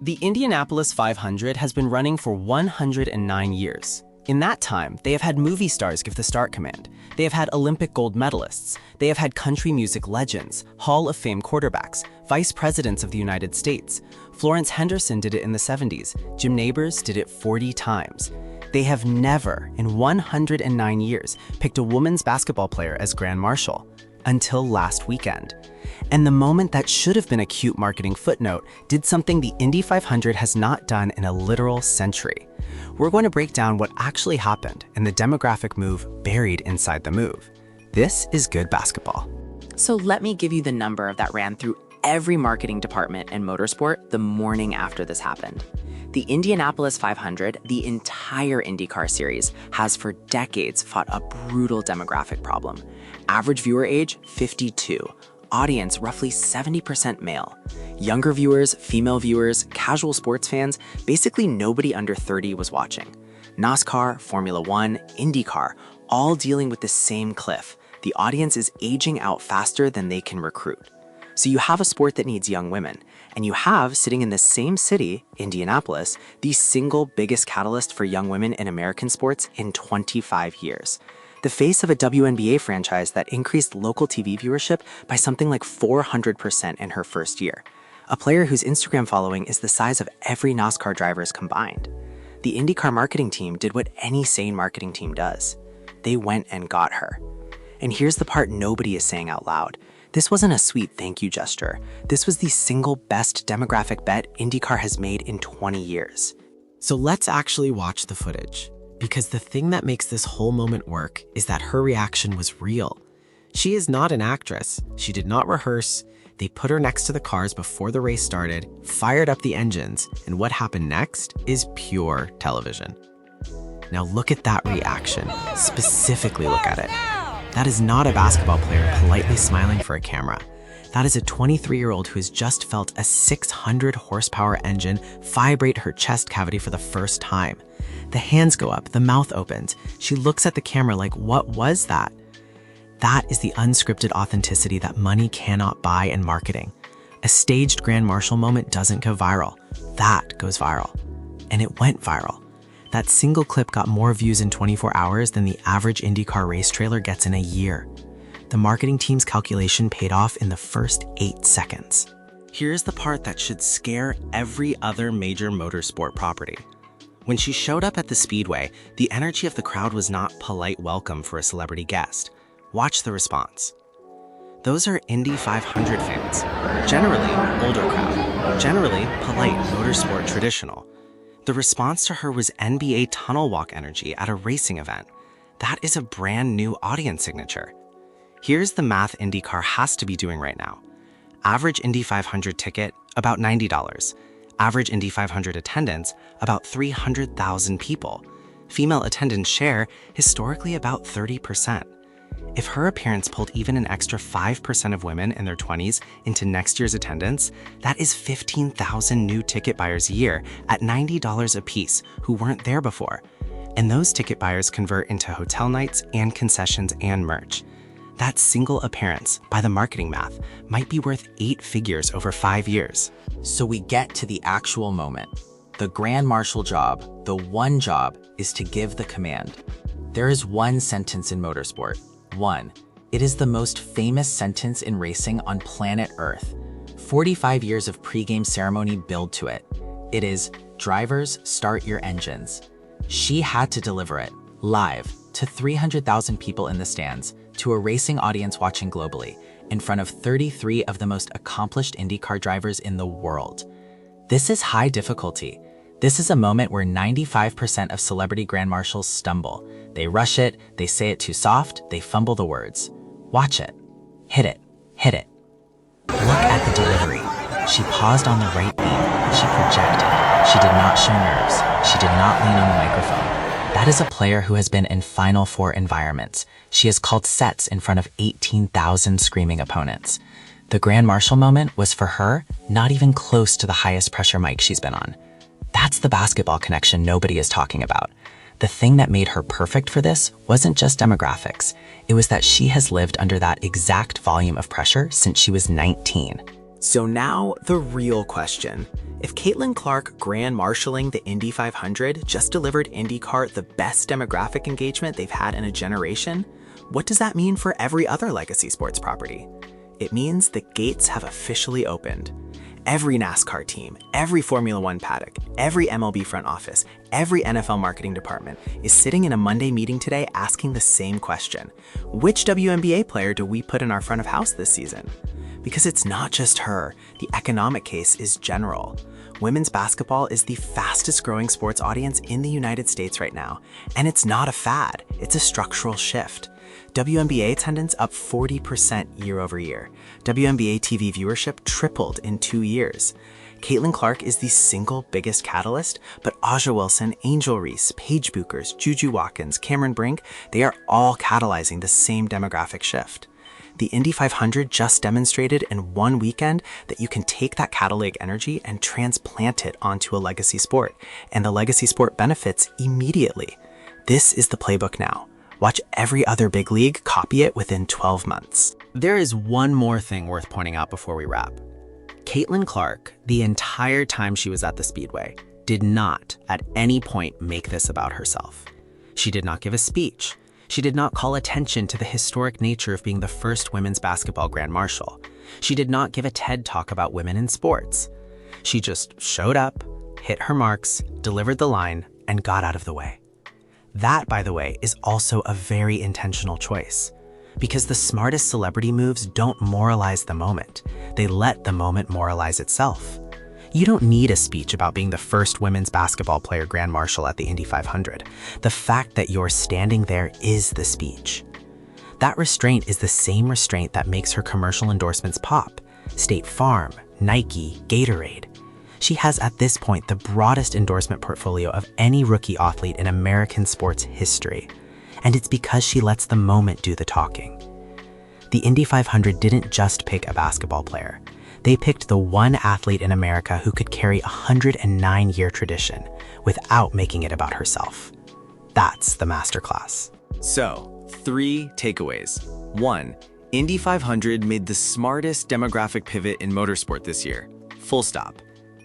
The Indianapolis 500 has been running for 109 years. In that time, they have had movie stars give the start command. They have had Olympic gold medalists. They have had country music legends, Hall of Fame quarterbacks, vice presidents of the United States. Florence Henderson did it in the 70s. Jim Nabors did it 40 times. They have never, in 109 years, picked a women's basketball player as Grand Marshal. Until last weekend. And the moment that should have been a cute marketing footnote did something the Indy 500 has not done in a literal century. We're going to break down what actually happened and the demographic move buried inside the move. This is good basketball. So let me give you the number that ran through every marketing department in motorsport the morning after this happened. The Indianapolis 500, the entire IndyCar series, has for decades fought a brutal demographic problem. Average viewer age, 52. Audience, roughly 70% male. Younger viewers, female viewers, casual sports fans, basically nobody under 30 was watching. NASCAR, Formula One, IndyCar, all dealing with the same cliff. The audience is aging out faster than they can recruit. So you have a sport that needs young women, and you have, sitting in the same city, Indianapolis, the single biggest catalyst for young women in American sports in 25 years. The face of a WNBA franchise that increased local TV viewership by something like 400% in her first year. A player whose Instagram following is the size of every NASCAR driver's combined. The IndyCar marketing team did what any sane marketing team does. They went and got her. And here's the part nobody is saying out loud. This wasn't a sweet thank you gesture. This was the single best demographic bet IndyCar has made in 20 years. So let's actually watch the footage. Because the thing that makes this whole moment work is that her reaction was real. She is not an actress. She did not rehearse. They put her next to the cars before the race started, fired up the engines, and what happened next is pure television. Now look at that reaction. Specifically look at it. That is not a basketball player politely smiling for a camera. That is a 23-year-old who has just felt a 600 horsepower engine vibrate her chest cavity for the first time. The hands go up, the mouth opens. She looks at the camera like, what was that? That is the unscripted authenticity that money cannot buy in marketing. A staged Grand Marshal moment doesn't go viral. That goes viral. And it went viral. That single clip got more views in 24 hours than the average IndyCar race trailer gets in a year. The marketing team's calculation paid off in the first 8 seconds. Here's the part that should scare every other major motorsport property. When she showed up at the speedway, the energy of the crowd was not polite welcome for a celebrity guest. Watch the response. Those are Indy 500 fans. Generally, older crowd. Generally, polite, motorsport traditional. The response to her was NBA tunnel walk energy at a racing event. That is a brand new audience signature. Here's the math IndyCar has to be doing right now. Average Indy 500 ticket, about $90. Average Indy 500 attendance, about 300,000 people. Female attendance share, historically about 30%. If her appearance pulled even an extra 5% of women in their 20s into next year's attendance, that is 15,000 new ticket buyers a year at $90 a piece who weren't there before. And those ticket buyers convert into hotel nights and concessions and merch. That single appearance, by the marketing math, might be worth 8 figures over 5 years. So we get to the actual moment. The Grand Marshal job, the one job, is to give the command. There is one sentence in motorsport. One. It is the most famous sentence in racing on planet Earth. 45 years of pre-game ceremony build to it. It is, drivers, start your engines. She had to deliver it, live, to 300,000 people in the stands, to a racing audience watching globally, in front of 33 of the most accomplished IndyCar drivers in the world. This is high difficulty. This is a moment where 95% of celebrity Grand Marshals stumble. They rush it, they say it too soft, they fumble the words. Watch it. Hit it. Hit it. Look at the delivery. She paused on the right beat. She projected. She did not show nerves. She did not lean on the microphone. That is a player who has been in Final Four environments. She has called sets in front of 18,000 screaming opponents. The Grand Marshal moment was for her not even close to the highest pressure mic she's been on. That's the basketball connection nobody is talking about. The thing that made her perfect for this wasn't just demographics. It was that she has lived under that exact volume of pressure since she was 19. So now, the real question. If Caitlin Clark Grand Marshalling the Indy 500 just delivered IndyCar the best demographic engagement they've had in a generation, what does that mean for every other legacy sports property? It means the gates have officially opened. Every NASCAR team, every Formula One paddock, every MLB front office, every NFL marketing department is sitting in a Monday meeting today asking the same question. Which WNBA player do we put in our front of house this season? Because it's not just her, the economic case is general. Women's basketball is the fastest growing sports audience in the United States right now, and it's not a fad, it's a structural shift. WNBA attendance up 40% year over year. WNBA TV viewership tripled in 2 years. Caitlin Clark is the single biggest catalyst, but Aja Wilson, Angel Reese, Paige Buchers, Juju Watkins, Cameron Brink, they are all catalyzing the same demographic shift. The Indy 500 just demonstrated in one weekend that you can take that catalytic energy and transplant it onto a legacy sport, and the legacy sport benefits immediately. This is the playbook now. Watch every other big league copy it within 12 months. There is one more thing worth pointing out before we wrap. Caitlin Clark, the entire time she was at the Speedway, did not at any point make this about herself. She did not give a speech. She did not call attention to the historic nature of being the first women's basketball Grand Marshal. She did not give a TED talk about women in sports. She just showed up, hit her marks, delivered the line, and got out of the way. That, by the way, is also a very intentional choice. Because the smartest celebrity moves don't moralize the moment. They let the moment moralize itself. You don't need a speech about being the first women's basketball player Grand Marshal at the Indy 500. The fact that you're standing there is the speech. That restraint is the same restraint that makes her commercial endorsements pop. State Farm, Nike, Gatorade. She has at this point the broadest endorsement portfolio of any rookie athlete in American sports history. And it's because she lets the moment do the talking. The Indy 500 didn't just pick a basketball player. They picked the one athlete in America who could carry a 109-year tradition without making it about herself. That's the masterclass. So, 3 takeaways. 1. Indy 500 made the smartest demographic pivot in motorsport this year. Full stop.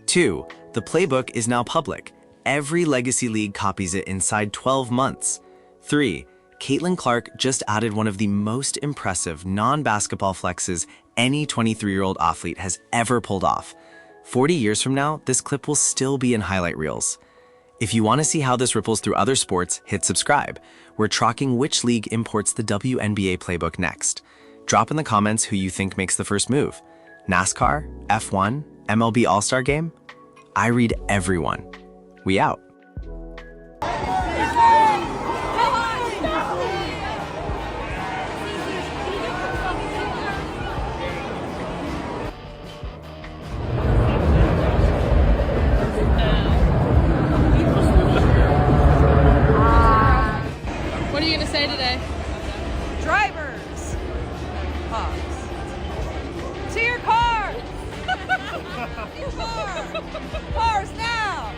2. The playbook is now public. Every legacy league copies it inside 12 months. 3. Caitlin Clark just added one of the most impressive non-basketball flexes any 23-year-old athlete has ever pulled off. 40 years from now, this clip will still be in highlight reels. If you want to see how this ripples through other sports, hit subscribe. We're tracking which league imports the WNBA playbook next. Drop in the comments who you think makes the first move. NASCAR, F1, MLB All-Star Game? I read everyone. We out. What are you going to say today? Drivers, pause. To your car! Your car! Cars now!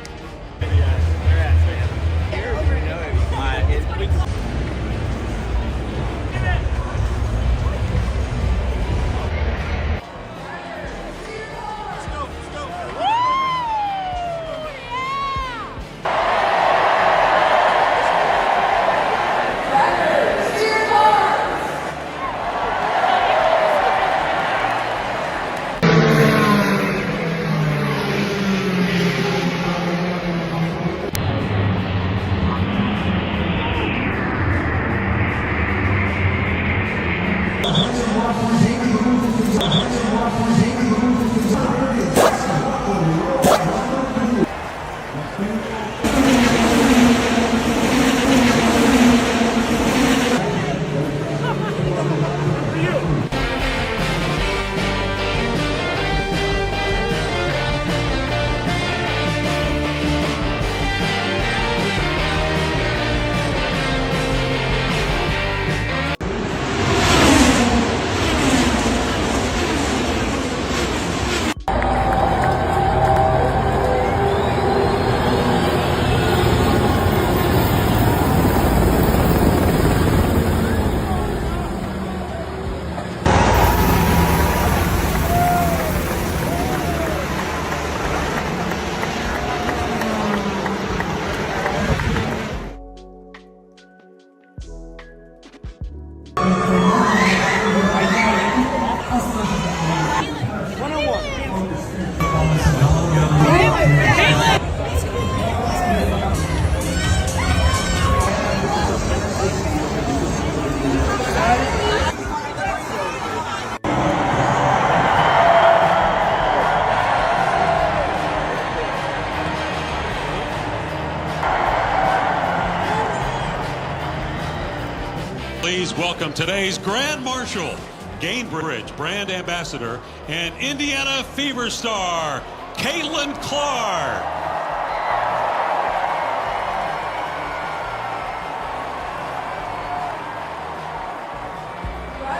Please welcome today's Grand Marshal, Gainbridge Brand Ambassador, and Indiana Fever Star, Caitlin Clark.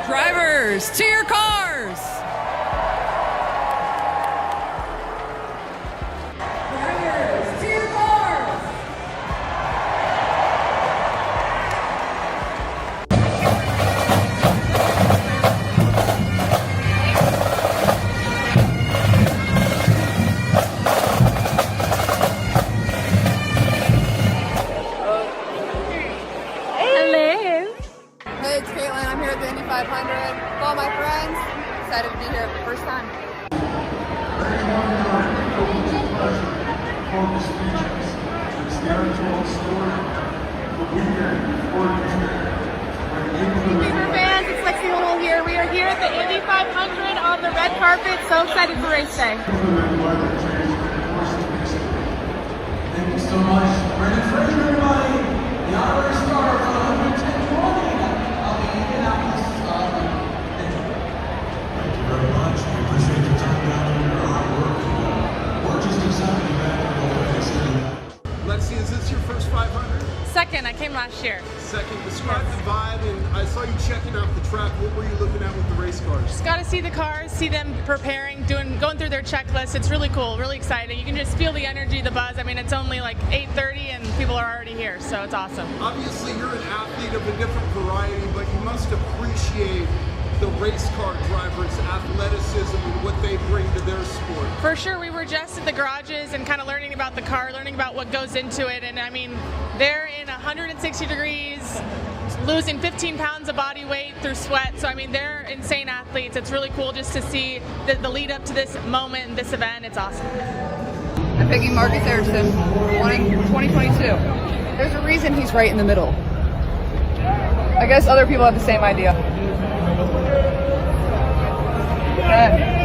Drivers, to your cars! Drivers, to your cars! Hey, it's Caitlin. I'm here at the Indy 500 with all my friends. Excited to be here for the first time. Fever fans, it's Lexi Little here. We are here at the Indy 500 on the red carpet. So excited for race day. Thank you so much. Brandon Fraser, everybody. The honorary star for 110-20 of the Indianapolis. Thank you very much. We appreciate your time down here, your hard work. We're just excited to be back in the Lexi, is this your first 500? Second, I came last year. Second, describe the vibe, and I saw you checking out the track. What were you looking at with the race cars? Just got to see the cars, see them preparing, going through their checklist. It's really cool, really exciting. You can just feel the energy, the buzz. I mean, it's only like 8:30 and people are already here, so it's awesome. Obviously, you're an athlete of a different variety, but you must appreciate the race car drivers' athleticism and what they bring to their sport. For sure, we were just at the garages and kind of learning about the car, learning about what goes into it. And I mean, they're in 160 degrees, losing 15 pounds of body weight through sweat. So I mean, they're insane athletes. It's really cool just to see the lead up to this moment and this event. It's awesome. I'm picking Marcus Ericsson, wanting 2022. There's a reason he's right in the middle. I guess other people have the same idea. Okay.